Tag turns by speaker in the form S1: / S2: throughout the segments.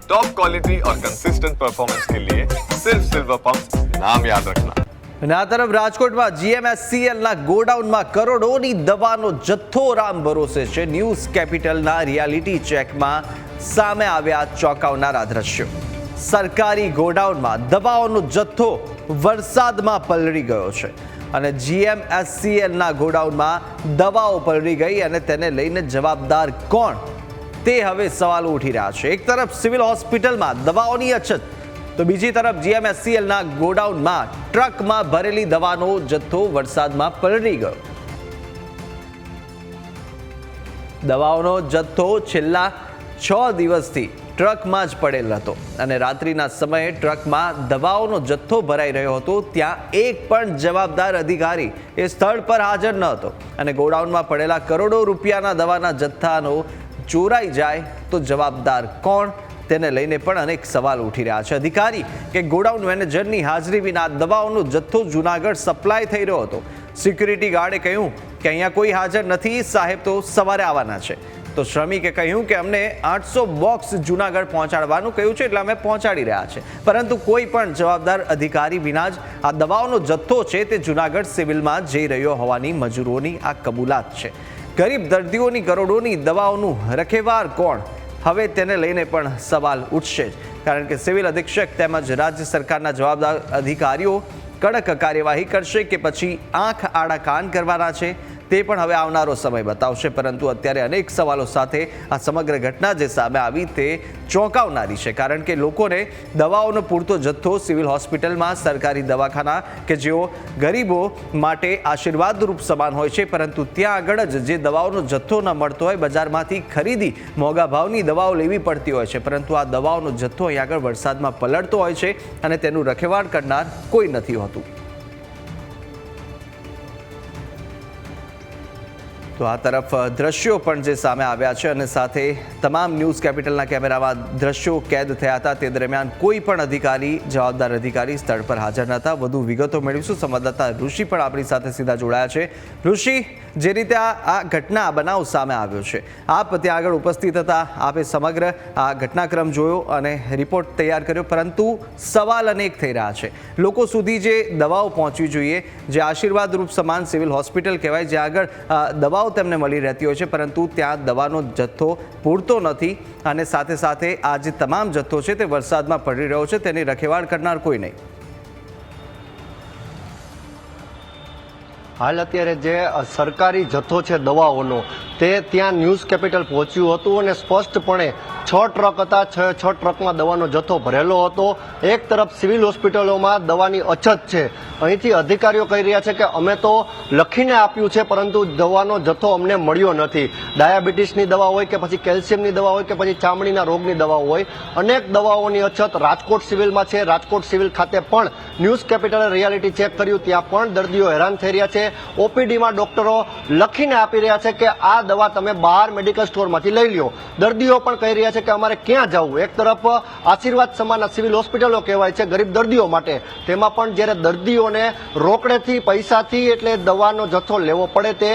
S1: Top quality और consistent performance के लिए सिर्फ सिल्वर पंप नाम याद रखना।
S2: અને આ તરફ રાજકોટમાં GMSCLના ગોડાઉનમાં કરોડોની દવાનો જથ્થો રામ ભરોસે છે. ન્યૂઝ કેપિટલના રિયાલિટી ચેકમાં સામે આવ્યા ચોંકાવનારા દ્રશ્યો. સરકારી ગોડાઉનમાં દવાઓનો જથ્થો વરસાદમાં પલળી ગયો છે અને GMSCLના ગોડાઉનમાં દવાઓ પલળી ગઈ અને તેને લઈને જવાબદાર કોણ તે હવે સવાલો ઉઠી રહ્યા છે. એક તરફ સિવિલ હોસ્પિટલમાં દવાઓની અછત તો બીજી તરફ GMSCLના ગોડાઉનમાં ટ્રકમાં ભરેલી દવાનો જથ્થો વરસાદમાં પલળી ગયો. દવાઓનો જથ્થો છેલ્લા 6 દિવસથી ટ્રકમાં જ પડેલ હતો અને રાત્રિના સમયે ટ્રકમાં દવાઓનો જથ્થો ભરાઈ રહ્યો હતો. ત્યાં એક પણ જવાબદાર અધિકારી એ સ્થળ પર હાજર ન હતો અને ગોડાઉનમાં પડેલા કરોડો રૂપિયાના દવાના જથ્થાનો ચોરાઈ જાય તો જવાબદાર કોણ તેને લઈને પણ અનેક સવાલ ઉઠી રહ્યા છે. અધિકારી કે ગોડાઉન મેનેજરની હાજરી વિના દવાઓનો જથ્થો જૂનાગઢ સપ્લાય થઈ રહ્યો હતો. સિક્યુરિટી ગાર્ડે કહ્યું કે અહીંયા કોઈ હાજર નથી, સાહેબ તો સવારે આવવાના છે. તો શ્રમિકે કહ્યું કે અમને 800 બોક્સ જૂનાગઢ પહોંચાડવાનું કહ્યું છે એટલે અમે પહોંચાડી રહ્યા છે. પરંતુ કોઈ પણ જવાબદાર અધિકારી વિના જ આ દવાઓનો જથ્થો છે તે જૂનાગઢ સિવિલમાં જઈ રહ્યો હોવાની મજૂરોની આ કબૂલાત છે. ગરીબ દર્દીઓની કરોડોની દવાઓનું રખેવાર કોણ? હવે તેને લઈને પણ સવાલ ઉઠશે જ, કારણ કે સિવિલ અધિક્ષક તેમજ રાજ્ય સરકારના જવાબદાર અધિકારીઓ કડક કાર્યવાહી કરશે કે પછી આંખ આડા કાન કરવાના છે તે પણ હવે આવનારો સમય બતાવશે. પરંતુ અત્યારે અનેક સવાલો સાથે આ સમગ્ર ઘટના જે સામે આવી તે ચોંકાવનારી છે, કારણ કે લોકોને દવાઓનો પૂરતો જથ્થો સિવિલ હોસ્પિટલમાં, સરકારી દવાખાના કે જેઓ ગરીબો માટે આશીર્વાદરૂપ સમાન હોય છે, પરંતુ ત્યાં આગળ જ જે દવાઓનો જથ્થો ન મળતો હોય, બજારમાંથી ખરીદી મોંઘા ભાવની દવાઓ લેવી પડતી હોય છે, પરંતુ આ દવાઓનો જથ્થો અહીં આગળ વરસાદમાં પલળતો હોય છે અને તેનું રખેવાળ કરનાર કોઈ નથી હોતું. તો આ તરફ દ્રશ્યો પણ જે સામે આવ્યા છે અને સાથે તમામ ન્યૂઝ કેપિટલના કેમેરામાં દ્રશ્યો કેદ થયા હતા. તે દરમિયાન કોઈ પણ અધિકારી, જવાબદાર અધિકારી સ્થળ પર હાજર નહોતા. વધુ વિગતો મેળવીશું. સંવાદદાતા ઋષિ પણ આપણી સાથે સીધા જોડાયા છે. ઋષિ, જે રીતે આ ઘટના બનાવ સામે આવ્યો છે, આપ ત્યાં આગળ ઉપસ્થિત હતા, આપે સમગ્ર આ ઘટનાક્રમ જોયો અને રિપોર્ટ તૈયાર કર્યો, પરંતુ સવાલ અનેક થઈ રહ્યા છે. લોકો સુધી જે દવાઓ પહોંચવી જોઈએ, જે આશીર્વાદરૂપ સમાન સિવિલ હોસ્પિટલ કહેવાય, જ્યાં આગળ દવાઓ તેમને મળી રહેતી હોય છે, પરંતુ ત્યાં દવાનો જથ્થો પૂરતો નથી અને સાથે સાથે આ જે તમામ જથ્થો છે તે વરસાદમાં પડી રહ્યો છે, તેની રખેવાળ કરનાર કોઈ નહીં.
S3: હાલ અત્યારે જે સરકારી જથ્થો છે દવાઓનો તે ત્યાં ન્યૂઝ કેપિટલ પહોંચ્યું હતું અને સ્પષ્ટપણે 6 ટ્રક હતા. 6 ટ્રકમાં દવાનો જથ્થો ભરેલો હતો. એક તરફ સિવિલ હોસ્પિટલોમાં દવાની અછત છે. અહીંથી અધિકારીઓ કહી રહ્યા છે કે અમે તો લખીને આપ્યું છે પરંતુ દવાનો જથ્થો અમને મળ્યો નથી. ડાયાબિટીસની દવા હોય કે પછી કેલ્શિયમની દવા હોય કે પછી ચામડીના રોગની દવાઓ હોય, અનેક દવાઓની અછત રાજકોટ સિવિલમાં છે. રાજકોટ સિવિલ ખાતે પણ ન્યૂઝ કેપિટલે રિયાલિટી ચેક કર્યું, ત્યાં પણ દર્દીઓ હેરાન થઈ રહ્યા છે. ઓપીડીમાં ડોક્ટરો લખીને આપી રહ્યા છે કે આ દવા તમે બહાર મેડિકલ સ્ટોરમાંથી લઈ લ્યો. દર્દીઓ પણ કહી રહ્યા છે કે અમારે ક્યાં જવું. એક તરફ આશીર્વાદ સમાન સિવિલ હોસ્પિટલો કહેવાય છે ગરીબ દર્દીઓ માટે, તેમાં પણ જ્યારે દર્દીઓને રોકડેથી, પૈસાથી એટલે દવાનો જથ્થો લેવો પડે તે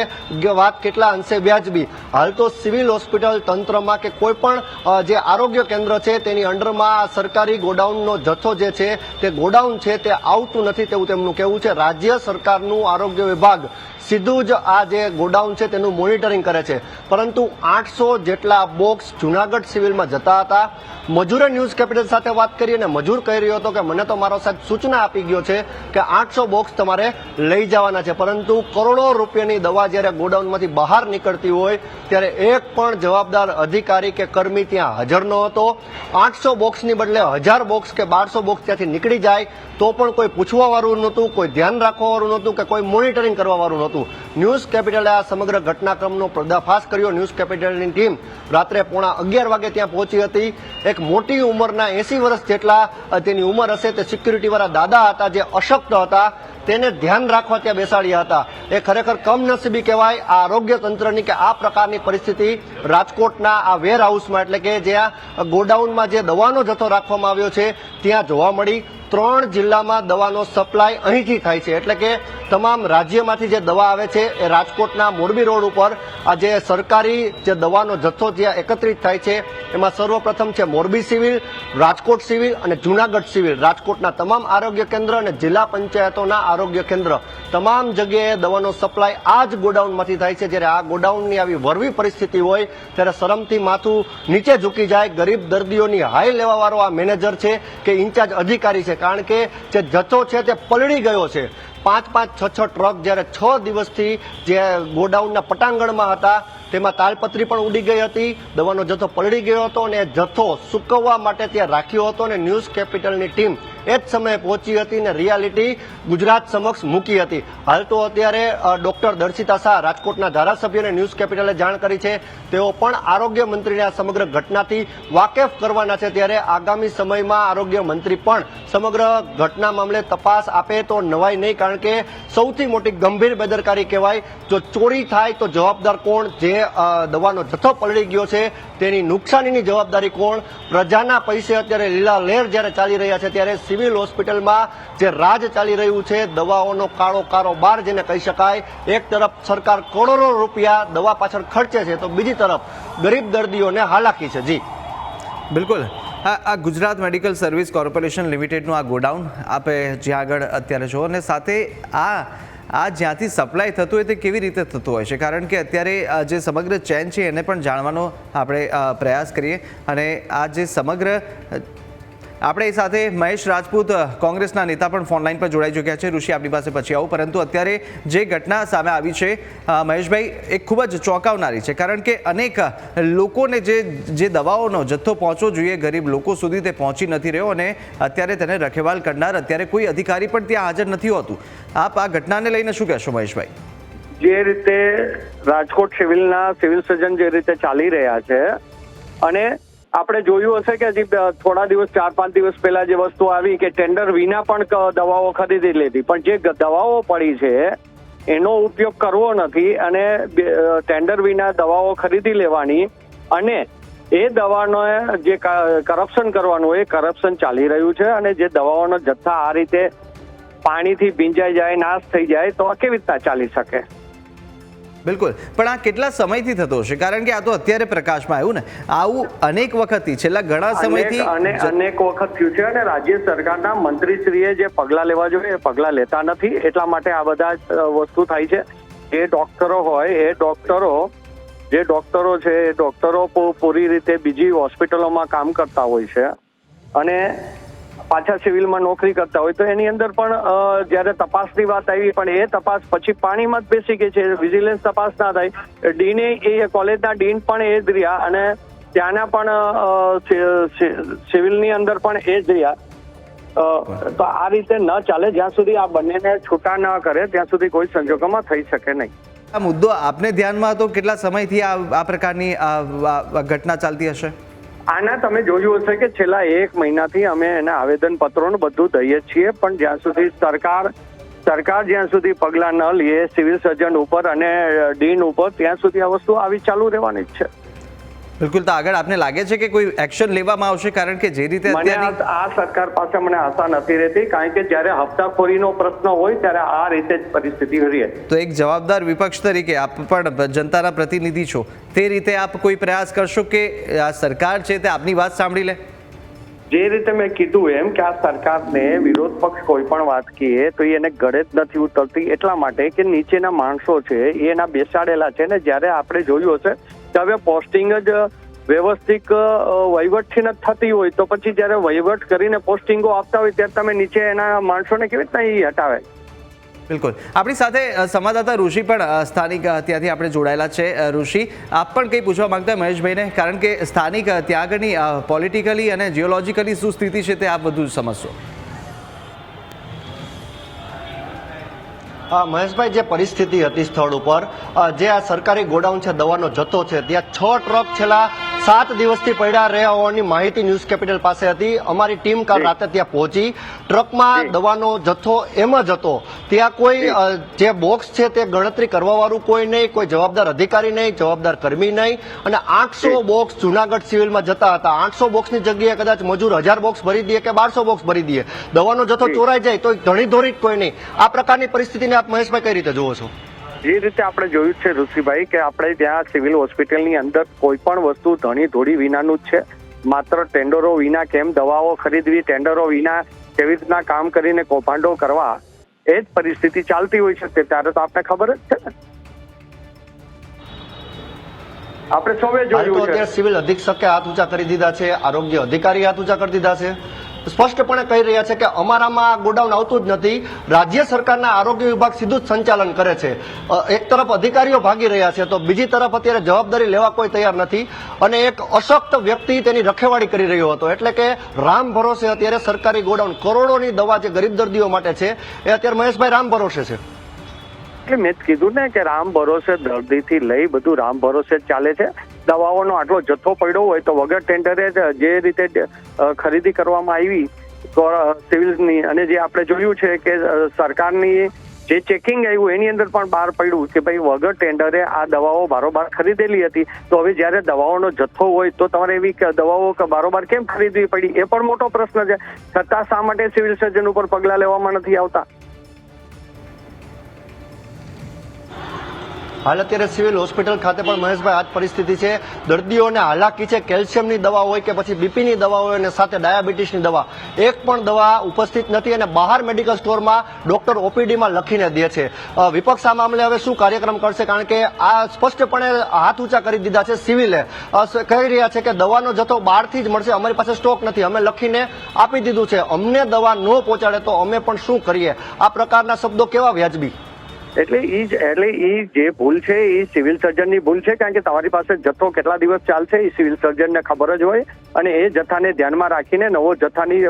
S3: વાત કેટલા અંશે વ્યાજબી. હાલ તો સિવિલ હોસ્પિટલ તંત્રમાં કે કોઈ પણ જે આરોગ્ય કેન્દ્ર છે તેની અંડરમાં સરકારી ગોડાઉનનો જથ્થો જે છે તે ગોડાઉન છે તે આવતું નથી તેવું તેમનું કહેવું છે. રાજ્ય સરકારનું આરોગ્ય વિભાગ સીધું જ આ જે ગોડાઉન છે તેનું મોનિટરિંગ કરે છે, પરંતુ 800 જેટલા બોક્સ જૂનાગઢ સિવિલમાં જતા હતા. મજૂરે ન્યૂઝ કેપિટલ સાથે વાત કરી અને મજૂર કહી રહ્યો હતો કે મને તો મારો સાહેબ સૂચના આપી ગયો છે કે 800 બોક્સ તમારે લઈ જવાના છે, પરંતુ કરોડો રૂપિયાની દવા જ્યારે ગોડાઉનમાંથી બહાર નીકળતી હોય ત્યારે એક પણ જવાબદાર અધિકારી કે કર્મી ત્યાં હાજર ન હતો. 800 બોક્સની બદલે 1000 બોક્સ કે 1200 બોક્સ ત્યાંથી નીકળી જાય તો પણ કોઈ પૂછવાવાળું નહોતું, કોઈ ધ્યાન રાખવાવાળું નહોતું કે કોઈ મોનિટરિંગ કરવાવાળું નહોતું. ન્યૂઝ કેપિટલે આ સમગ્ર ઘટનાક્રમનો પર્દાફાશ કર્યો. ન્યૂઝ કેપિટલની ટીમ રાત્રે 11:15 વાગે ત્યાં પહોંચી હતી. એક મોટી ઉંમરના 80 વર્ષ જેટલા તેની ઉંમર હશે તે સિક્યુરિટીવાળા દાદા હતા જે અશક્ત હતા, તેને ધ્યાન રાખવા ત્યાં બેસાડ્યા હતા. એ ખરેખર કમનસીબી કહેવાય આ આરોગ્ય તંત્રની કે આ પ્રકારની પરિસ્થિતિ રાજકોટના આ વેર હાઉસમાં એટલે કે જ્યાં ગોડાઉનમાં જે દવાનો જથ્થો રાખવામાં આવ્યો છે ત્યાં જોવા મળી. 3 જિલ્લામાં દવાનો સપ્લાય અહીંથી થાય છે, એટલે કે તમામ રાજ્યમાંથી જે દવા આવે છે એ રાજકોટના મોરબી રોડ ઉપર આ જે સરકારી જે દવાનો જથ્થો જ્યાં એકત્રિત થાય છે એમાં સર્વપ્રથમ છે મોરબી સિવિલ, રાજકોટ સિવિલ અને જૂનાગઢ સિવિલ. રાજકોટના તમામ આરોગ્ય કેન્દ્ર અને જિલ્લા પંચાયતોના આરોગ્ય કેન્દ્ર તમામ જગ્યાએ દવાનો સપ્લાય આ જ ગોડાઉનમાંથી થાય છે. જ્યારે આ ગોડાઉનની આવી વરવી પરિસ્થિતિ હોય ત્યારે શરમથી માથું નીચે ઝૂકી જાય ગરીબ દર્દીઓની હાઈ લેવાવાળો આ મેનેજર છે કે ઇન્ચાર્જ અધિકારી છે, કારણ કે જે જથ્થો છે તે પલળી ગયો છે. 5-5, 6-6 ટ્રક જ્યારે 6 દિવસથી જે ગોડાઉનના પટાંગણમાં હતા તેમાં તાલપત્રી પણ ઉડી ગઈ હતી, દવાનો જથ્થો પલળી ગયો હતો અને જથ્થો સૂકવવા માટે ત્યાં રાખ્યો હતો અને ન્યૂઝ કેપિટલની ટીમ એ જ સમયે પહોંચી હતી અને રિયાલિટી ગુજરાત સમક્ષ મૂકી હતી. હાલ તો અત્યારે ડોક્ટર દર્શિતા શાહ રાજકોટના ધારાસભ્યને ન્યૂઝ કેપિટલે જાણ કરી છે. તેઓ પણ આરોગ્ય મંત્રીને આ સમગ્ર ઘટનાથી વાકેફ કરવાના છે. ત્યારે આગામી સમયમાં આરોગ્ય મંત્રી પણ સમગ્ર ઘટના મામલે તપાસ આપે તો નવાઈ નહીં, કારણ કે સૌથી મોટી ગંભીર બેદરકારી કહેવાય. જો ચોરી થાય તો જવાબદાર કોણ? જે દવાનો જથ્થો પલળી ગયો છે તેની નુકસાનીની જવાબદારી કોણ? પ્રજાના પૈસે અત્યારે લીલા લહેર જ્યારે ચાલી રહ્યા છે ત્યારે સિવિલ હોસ્પિટલમાં જે રાજ ચાલી રહ્યું છે, દવાઓનો કાળો કારોબાર જેને કહી શકાય. એક તરફ સરકાર કરોડો રૂપિયા દવા પાછળ ખર્ચે છે તો બીજી તરફ ગરીબ દર્દીઓને હાલાકી છે. જી
S2: બિલકુલ. આ ગુજરાત મેડિકલ સર્વિસ કોર્પોરેશન લિમિટેડનું આ ગોડાઉન આપે જ્યાં આગળ અત્યારે છો, અને સાથે આ જ્યાંથી સપ્લાય થતું હોય તે કેવી રીતે થતું હોય છે, કારણ કે અત્યારે જે સમગ્ર ચેન છે એને પણ જાણવાનો આપણે પ્રયાસ કરીએ. અને આ જે સમગ્ર આપણે એ સાથે મહેશ રાજપૂત કોંગ્રેસના નેતા પણ ફોનલાઈન પર જોડાઈ ચૂક્યા છે. ઋષિ, આપણી પાસે પછી આવું, પરંતુ અત્યારે જે ઘટના સામે આવી છે મહેશભાઈ, એ ખૂબ જ ચોંકાવનારી છે, કારણ કે અનેક લોકોને જે દવાઓનો જથ્થો પહોંચવો જોઈએ ગરીબ લોકો સુધી તે પહોંચી નથી રહ્યો, અને અત્યારે તેને રખેવાલ કરનાર અત્યારે કોઈ અધિકારી પણ ત્યાં હાજર નથી હોતું. આપ આ ઘટનાને લઈને શું કહેશો મહેશભાઈ?
S4: જે રીતે રાજકોટ સિવિલના સિવિલ સર્જન જે રીતે ચાલી રહ્યા છે, અને આપણે જોયું હશે કે હજી થોડા દિવસ 4-5 દિવસ પહેલા જે વસ્તુ આવી કે ટેન્ડર વિના પણ દવાઓ ખરીદી લીધી, પણ જે દવાઓ પડી છે એનો ઉપયોગ કરવો નથી અને ટેન્ડર વિના દવાઓ ખરીદી લેવાની, અને એ દવાનો જે કરપ્શન કરવાનું એ કરપ્શન ચાલી રહ્યું છે. અને જે દવાઓનો જથ્થા આ રીતે પાણીથી ભીંજાઈ જાય, નાશ થઈ જાય તો કેવી રીતના ચાલી શકે?
S2: બિલકુલ, પણ આ કેટલા સમયથી થતો હશે? કારણ કે આ તો અત્યારે પ્રકાશમાં આવ્યું ને, આવું અનેક વખતથી છેલ્લા ઘણા સમયથી
S4: અનેક વખત થયું છે. અને રાજ્ય સરકારના મંત્રીશ્રીએ જે પગલાં લેવા જોઈએ એ પગલાં લેતા નથી, એટલા માટે આ બધા વસ્તુ થાય છે. એ ડોક્ટરો હોય, એ ડોક્ટરો છે એ ડોક્ટરો પૂરી રીતે બીજી હોસ્પિટલોમાં કામ કરતા હોય છે અને પાછા સિવિલમાં નોકરી કરતા હોય, તો એની અંદર પણ જ્યારે તપાસની વાત આવી પણ એ તપાસ પછી પાણીમાં જ બેસી ગઈ છે. વિજિલન્સ તપાસ ના થાય, ડીને એ કોલેજના ડીન પણ એ જ રહ્યા અને ત્યાંના પણ સિવિલની અંદર પણ એ જ રહ્યા. તો આ રીતે ન ચાલે. જ્યાં સુધી આ બંનેને છૂટા ન કરે ત્યાં સુધી કોઈ સંજોગોમાં થઈ શકે નહીં.
S2: આ મુદ્દો આપને ધ્યાનમાં હતો? કેટલા સમયથી આ પ્રકારની ઘટના ચાલતી હશે?
S4: આના તમે જોયું હશે કે છેલ્લા 1 મહિનાથી અમે એના આવેદન પત્રોનું બધું દઈએ છીએ, પણ જ્યાં સુધી સરકાર જ્યાં સુધી પગલાં ન લે સિવિલ સર્જન ઉપર અને ડીન ઉપર, ત્યાં સુધી આ વસ્તુ આવી ચાલુ રહેવાની જ છે.
S2: બિલકુલ. તો આગળ આપને લાગે છે કે કોઈ એક્શન લેવામાં આવશે? કારણ કે જે રીતે
S4: અત્યારે આ સરકાર પાસે મને આશા નથી રહેતી, કારણ કે જ્યારે હપ્તાખોરીનો પ્રશ્ન હોય ત્યારે આ રીતે જ પરિસ્થિતિ રહે.
S2: તો એક જવાબદાર વિપક્ષ તરીકે આપ પણ જનતાના પ્રતિનિધિ છો, તે રીતે આપ કોઈ પ્રયાસ કરશો કે આ સરકાર છે તે આપની વાત સાંભળી લે?
S4: જે રીતે મેં કીધું એમ કે આ સરકારને વિરોધ પક્ષ કોઈ પણ વાત કહીએ તો એને ગળે જ નથી ઉતરતી, એટલા માટે કે નીચેના માણસો છે એ એના બેસાડેલા છે. ને જ્યારે આપણે જોયું હશે કે હવે પોસ્ટિંગ જ વ્યવસ્થિત વહીવટથી ન થતી હોય તો પછી જ્યારે વહીવટ કરીને પોસ્ટિંગો આપતા હોય ત્યારે તમે નીચે એના માણસોને કેવી રીતના એ હટાવે?
S2: બિલકુલ. આપણી સાથે સંવાદદાતા ઋષિ પણ સ્થાનિક ત્યાંથી આપણે જોડાયેલા છે. ઋષિ, આપ પણ કંઈ પૂછવા માંગતા હોય મહેશભાઈને? કારણ કે સ્થાનિક ત્યાં આગળની પોલિટિકલી અને જીઓલોજીકલી શું સ્થિતિ છે તે આપ બધું સમજશો.
S3: મહેશભાઈ, જે પરિસ્થિતિ હતી સ્થળ ઉપર, જે આ સરકારી ગોડાઉન છે, દવાનો જથ્થો છે, ત્યાં 6 ટ્રક છેલ્લા 7 દિવસથી પડ્યા રહ્યા હોવાની માહિતી ન્યૂઝ કેપિટલ પાસે હતી. અમારી ટીમ કાલ રાતે ત્યાં પહોંચી. ટ્રકમાં દવાનો જથ્થો એમ જ હતો. ત્યાં કોઈ જે બોક્સ છે તે ગણતરી કરવા વાળું કોઈ નહીં, કોઈ જવાબદાર અધિકારી નહીં, જવાબદાર કર્મી નહીં. અને 800 બોક્સ જુનાગઢ સિવિલમાં જતા હતા. 800 બોક્સની જગ્યાએ કદાચ મજૂર 1000 બોક્સ ભરી દે કે 1200 બોક્સ ભરી દે, દવાનો જથ્થો ચોરાઈ જાય તો ધણી ધોરી કોઈ નહીં. આ પ્રકારની પરિસ્થિતિને આપ મહેશભાઈ કઈ રીતે જુઓ છો?
S4: જે રીતે આપણે જોયું છે ઋષિભાઈ કે આપણે ત્યાં સિવિલ હોસ્પિટલની અંદર કોઈ પણ વસ્તુ ધણી ધોળી વિનાનું જ છે. માત્ર ટેન્ડરો વિના કેમ દવાઓ ખરીદવી, ટેન્ડરો વિના કેવી રીતના કામ કરીને કૌભાંડો કરવા, એ જ પરિસ્થિતિ ચાલતી હોય છે. ત્યારે તો આપણે ખબર જ છે ને, આપણે સૌએ જોયું છે.
S3: સિવિલ અધિક્ષકે હાથ ઊંચા કરી દીધા છે, આરોગ્ય અધિકારી હાથ ઊંચા કરી દીધા છે, સ્પષ્ટપણે કહી રહ્યા છે કે અમારામાં ગોડાઉન આવતું જ નથી. રાજ્ય સરકારના આરોગ્ય વિભાગ સીધું જ સંચાલન કરે છે. એક તરફ અધિકારીઓ ભાગી રહ્યા છે તો બીજી તરફ અત્યારે જવાબદારી લેવા કોઈ તૈયાર નથી. અને એક અશક્ત વ્યક્તિ તેની રખેવાળી કરી રહ્યો હતો. એટલે કે રામ ભરોસે અત્યારે સરકારી ગોડાઉન, કરોડોની દવા જે ગરીબ દર્દીઓ માટે છે એ અત્યારે મહેશભાઈ રામ ભરોસે છે.
S4: એટલે મેં જ કીધું ને કે રામ ભરોસે દર્દીથી લઈ બધું રામ ભરોસે જ ચાલે છે. દવાઓનો આટલો જથ્થો પડ્યો હોય તો વગર ટેન્ડરે જે રીતે ખરીદી કરવામાં આવી સિવિલની, અને જે આપણે જોયું છે કે સરકારની જે ચેકિંગ આવ્યું એની અંદર પણ બહાર પડ્યું કે ભાઈ વગર ટેન્ડરે આ દવાઓ બારોબાર ખરીદેલી હતી. તો હવે જ્યારે દવાઓનો જથ્થો હોય તો તમારે એવી દવાઓ બારોબાર કેમ ખરીદવી પડી, એ પણ મોટો પ્રશ્ન છે. છતાં શા માટે સિવિલ સર્જન ઉપર પગલાં લેવામાં નથી આવતા?
S3: હાલ અત્યારે સિવિલ હોસ્પિટલ ખાતે પણ મહેશભાઈ આ જ પરિસ્થિતિ છે. દર્દીઓને હાલાકી છે. કેલ્શિયમની દવા હોય કે પછી બીપીની દવા હોય અને સાથે ડાયાબિટીસની દવા, એક પણ દવા ઉપસ્થિત નથી. અને બહાર મેડિકલ સ્ટોરમાં ડોક્ટર ઓપીડીમાં લખીને દે છે. વિપક્ષ આ મામલે હવે શું કાર્યક્રમ કરશે? કારણ કે આ સ્પષ્ટપણે હાથ ઊંચા કરી દીધા છે. સિવિલે કહી રહ્યા છે કે દવાનો જથ્થો બહારથી જ મળશે, અમારી પાસે સ્ટોક નથી, અમે લખીને આપી દીધું છે, અમને દવા ન પહોંચાડે તો અમે પણ શું કરીએ. આ પ્રકારના શબ્દો કેવા વ્યાજબી?
S4: એટલે એ જે ભૂલ છે એ સિવિલ સર્જનની ભૂલ છે. કારણ કે તમારી પાસે જથ્થો કેટલા દિવસ ચાલશે એ સિવિલ સર્જનને ખબર જ હોય, અને એ જથ્થાને ધ્યાનમાં રાખીને નવો જથ્થાની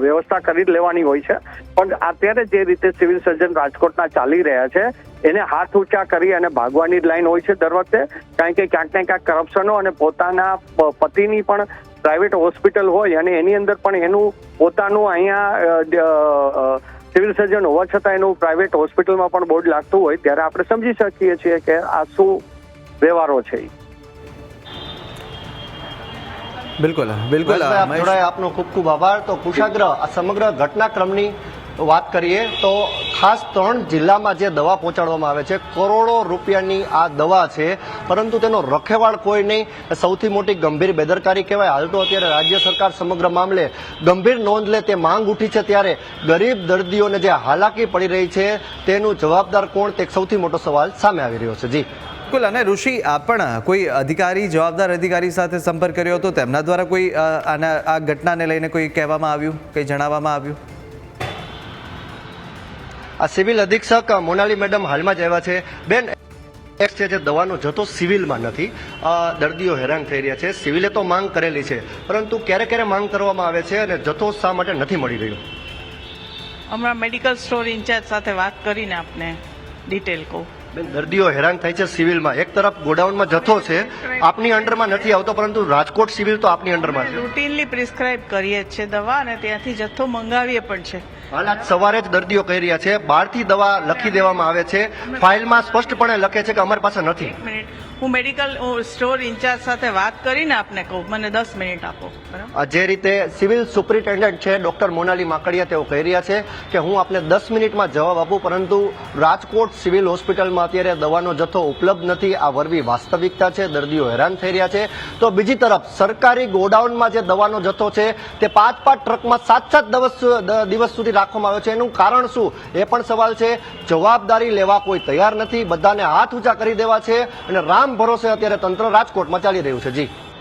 S4: વ્યવસ્થા કરી લેવાની હોય છે. પણ અત્યારે જે રીતે સિવિલ સર્જન રાજકોટના ચાલી રહ્યા છે એને હાથ ઊંચા કરી અને ભાગવાની જ લાઈન હોય છે દર વખતે. કારણ કે ક્યાંક ને ક્યાંક કરપ્શનો અને પોતાના પતિની પણ પ્રાઇવેટ હોસ્પિટલ હોય અને એની અંદર પણ એનું પોતાનું અહીંયા સિવિલ સર્જન હોવા છતાં એનું પ્રાઇવેટ હોસ્પિટલમાં પણ બોર્ડ લાગતું હોય ત્યારે આપણે સમજી શકીએ છીએ કે આ શું વ્યવહારો છે.
S2: બિલકુલ બિલકુલ
S3: આપનો ખૂબ ખૂબ આભાર. તો કુશાગ્ર આ સમગ્ર ઘટનાક્રમની વાત કરીએ તો ખાસ 3 જિલ્લામાં જે દવા પહોંચાડવામાં આવે છે, કરોડો રૂપિયાની આ દવા છે, પરંતુ તેનો રખેવાળ કોઈ નહીં. સૌથી મોટી ગંભીર બેદરકારી કહેવાય. હાલ તો અત્યારે રાજ્ય સરકાર સમગ્ર મામલે ગંભીર નોંધ લે તે માંગ ઉઠી છે, ત્યારે ગરીબ દર્દીઓને જે હાલાકી પડી રહી છે તેનું જવાબદાર કોણ, તે સૌથી મોટો સવાલ સામે આવી રહ્યો છે. જી
S2: બિલકુલ. અને ઋષિ, પણ કોઈ અધિકારી, જવાબદાર અધિકારી સાથે સંપર્ક કર્યો હતો, તેમના દ્વારા કોઈ આ ઘટનાને લઈને કોઈ કહેવામાં આવ્યું, કંઈ જણાવવામાં આવ્યું?
S3: આ સિવિલ અધિક્ષક મોનાલી મેડમ હાલમાં જ આવ્યા છે. બેન, એક છે જે દવાનો જથ્થો સિવિલમાં નથી, દર્દીઓ હેરાન થઈ રહ્યા છે. સિવિલે તો માંગ કરેલી છે, પરંતુ ક્યારે ક્યારે માંગ કરવામાં આવે છે અને જથ્થો શા માટે નથી મળી રહ્યો?
S5: હમણાં મેડિકલ સ્ટોર ઇન્ચાર્જ સાથે વાત કરીને આપને ડિટેલ કહું.
S3: બેન, દર્દીઓ હેરાન થાય છે સિવિલમાં. એક તરફ ગોડાઉનમાં જથ્થો છે, આપની અંડરમાં નથી આવતો, પરંતુ રાજકોટ સિવિલ તો આપની અંડરમાં છે.
S5: રૂટીનલી પ્રિસ્ક્રાઇબ કરીએ છે દવા, અને ત્યાંથી જથ્થો મંગાવીએ પણ છે.
S3: હાલ આજ સવારે જ દર્દીઓ કહી રહ્યા છે બહારથી દવા લખી દેવામાં આવે છે, ફાઇલમાં સ્પષ્ટપણે લખે છે કે અમારી પાસે નથી.
S5: હું મેડિકલ સ્ટોર ઇન્ચાર્જ સાથે વાત કરીને આપને કહું, મને 10 મિનિટ આપો.
S3: જે રીતે સિવિલ સુપ્રિન્ટેન્ડન્ટ છે ડોક્ટર મોનાલી માકડિયા, તેઓ કહી રહ્યા છે કે હું આપને 10 મિનિટમાં જવાબ આપું, પરંતુ રાજકોટ સિવિલ હોસ્પિટલમાં અત્યારે દવાનો જથ્થો ઉપલબ્ધ નથી. આ વરવી વાસ્તવિકતા છે. દર્દીઓ હેરાન થઈ રહ્યા છે. તો બીજી તરફ સરકારી ગોડાઉનમાં જે દવાનો જથ્થો છે તે 5 ટ્રકમાં 7 દિવસ સુધી રાખવામાં આવ્યો છે. એનું કારણ શું, એ પણ સવાલ છે. જવાબદારી લેવા કોઈ તૈયાર નથી. બધાને હાથ ઊંચા કરી દેવા છે અને રામ ભરોસે અત્યારે તંત્ર રાજકોટમાં ચાલી રહ્યું છે. જી